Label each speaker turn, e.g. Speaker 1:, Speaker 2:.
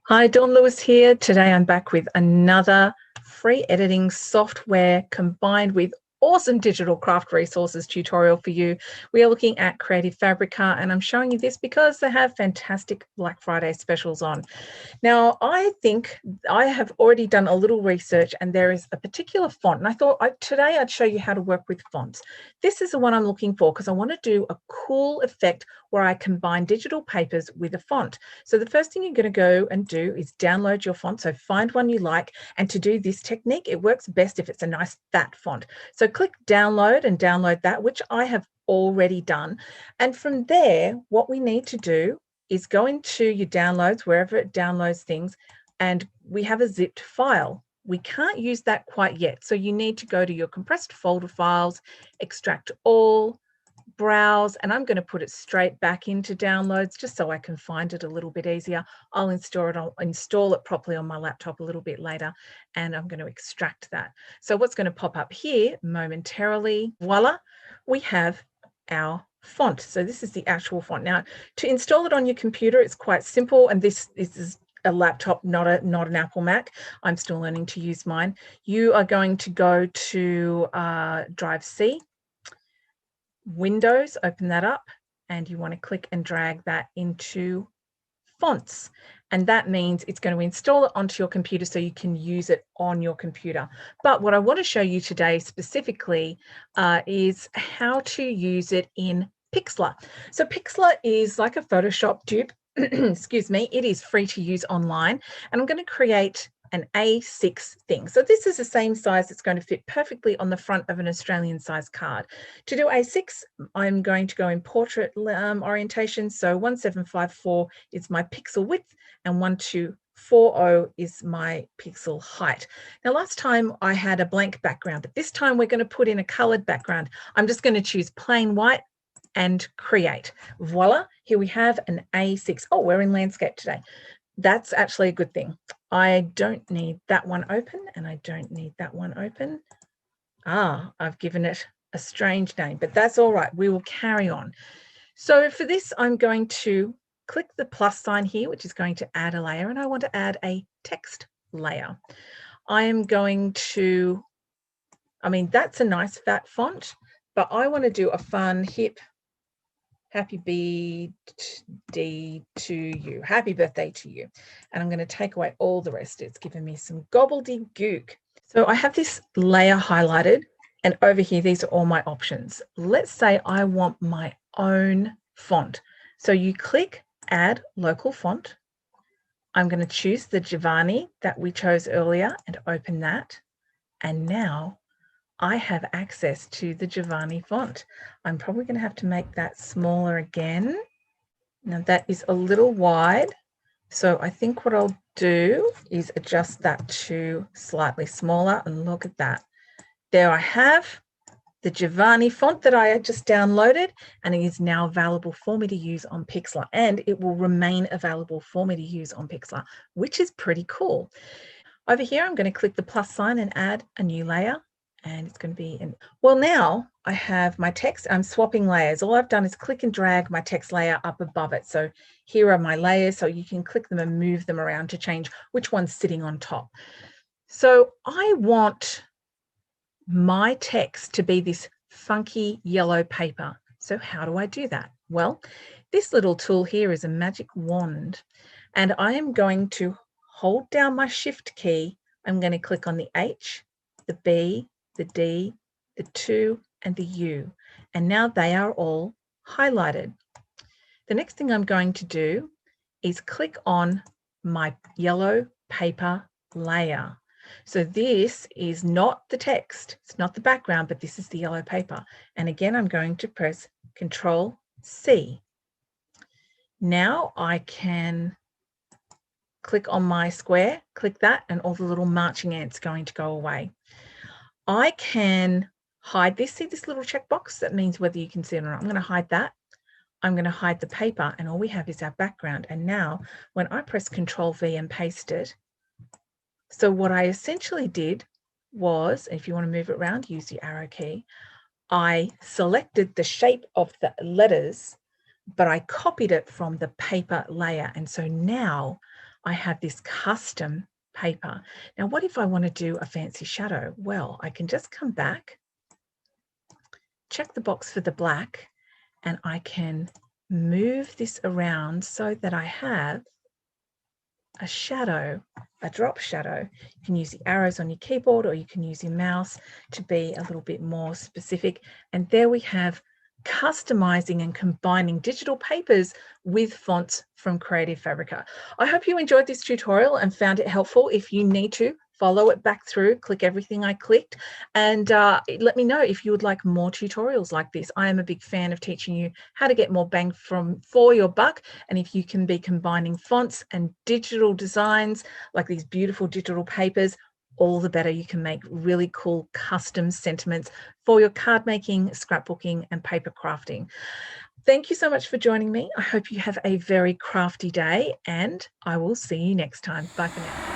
Speaker 1: Hi, Dawn Lewis here. Today I'm back with another free editing software combined with awesome digital craft resources tutorial for you. We are looking at Creative Fabrica, and I'm showing you this because they have fantastic Black Friday specials on. Now, I think I have already done a little research, and there is a particular font, and I thought today I'd show you how to work with fonts. This is the one I'm looking for because I want to do a cool effect where I combine digital papers with a font. So the first thing you're going to go and do is download your font. So find one you like, and to do this technique, it works best if it's a nice fat font. So click download and download that, which I have already done. And from there, what we need to do is go into your downloads, wherever it downloads things, and we have a zipped file. We can't use that quite yet. So you need to go to your compressed folder files, extract all, browse, and I'm going to put it straight back into downloads just so I can find it a little bit easier. I'll install it properly on my laptop a little bit later, and I'm going to extract that. So what's going to pop up here momentarily, voila, we have our font. So this is the actual font. Now, to install it on your computer, it's quite simple, and this is a laptop, not an Apple Mac. I'm still learning to use mine. You are going to go to Drive C, Windows, open that up, and you want to click and drag that into fonts. And that means it's going to install it onto your computer so you can use it on your computer. But what I want to show you today specifically is how to use it in Pixlr. So Pixlr is like a Photoshop dupe. Excuse me, it is free to use online. And I'm going to create an A6 thing. So this is the same size that's going to fit perfectly on the front of an Australian size card. To do A6, I'm going to go in portrait orientation. So 1754 is my pixel width and 1240 is my pixel height. Now, last time I had a blank background, but this time we're going to put in a colored background. I'm just going to choose plain white and create. Voila, here we have an A6. Oh, we're in landscape today. That's actually a good thing. I don't need that one open, and I don't need that one open. I've given it a strange name, but that's all right. We will carry on. So for this, I'm going to click the plus sign here, which is going to add a layer, and I want to add a text layer. I am going to, that's a nice fat font, but I want to do a fun, hip, happy birthday to you. Happy birthday to you. And I'm going to take away all the rest. It's given me some gobbledygook. So I have this layer highlighted, and over here, these are all my options. Let's say I want my own font. So you click Add Local Font. I'm going to choose the Givani that we chose earlier and open that. And now I have access to the Givani font. I'm probably going to have to make that smaller again. Now that is a little wide. So I think what I'll do is adjust that to slightly smaller, and look at that. There I have the Givani font that I had just downloaded, and it is now available for me to use on Pixlr, and it will remain available for me to use on Pixlr, which is pretty cool. Over here, I'm going to click the plus sign and add a new layer. And it's going to be well, now I have my text. I'm swapping layers. All I've done is click and drag my text layer up above it. So here are my layers. So you can click them and move them around to change which one's sitting on top. So I want my text to be this funky yellow paper. So how do I do that? Well, this little tool here is a magic wand, and I am going to hold down my shift key. I'm going to click on the H, the B, the D, the 2, and the U. And now they are all highlighted. The next thing I'm going to do is click on my yellow paper layer. So this is not the text, it's not the background, but this is the yellow paper. And again, I'm going to press Control C. Now I can click on my square, click that, and all the little marching ants are going to go away. I can hide this. See this little checkbox? That means whether you can see it or not. I'm going to hide that. I'm going to hide the paper, and all we have is our background. And now when I press Control V and paste it, so what I essentially did was, if you want to move it around, use the arrow key. I selected the shape of the letters, but I copied it from the paper layer. And so now I have this custom paper. Now, what if I want to do a fancy shadow? Well, I can just come back, check the box for the black, and I can move this around so that I have a shadow, a drop shadow. You can use the arrows on your keyboard, or you can use your mouse to be a little bit more specific. And there we have customizing and combining digital papers with fonts from Creative Fabrica. I hope you enjoyed this tutorial and found it helpful. If you need to, follow it back through, click everything I clicked, and let me know if you would like more tutorials like this. I am a big fan of teaching you how to get more bang for your buck, and if you can be combining fonts and digital designs like these beautiful digital papers, all the better. You can make really cool custom sentiments for your card making, scrapbooking, and paper crafting. Thank you so much for joining me. I hope you have a very crafty day, and I will see you next time. Bye for now.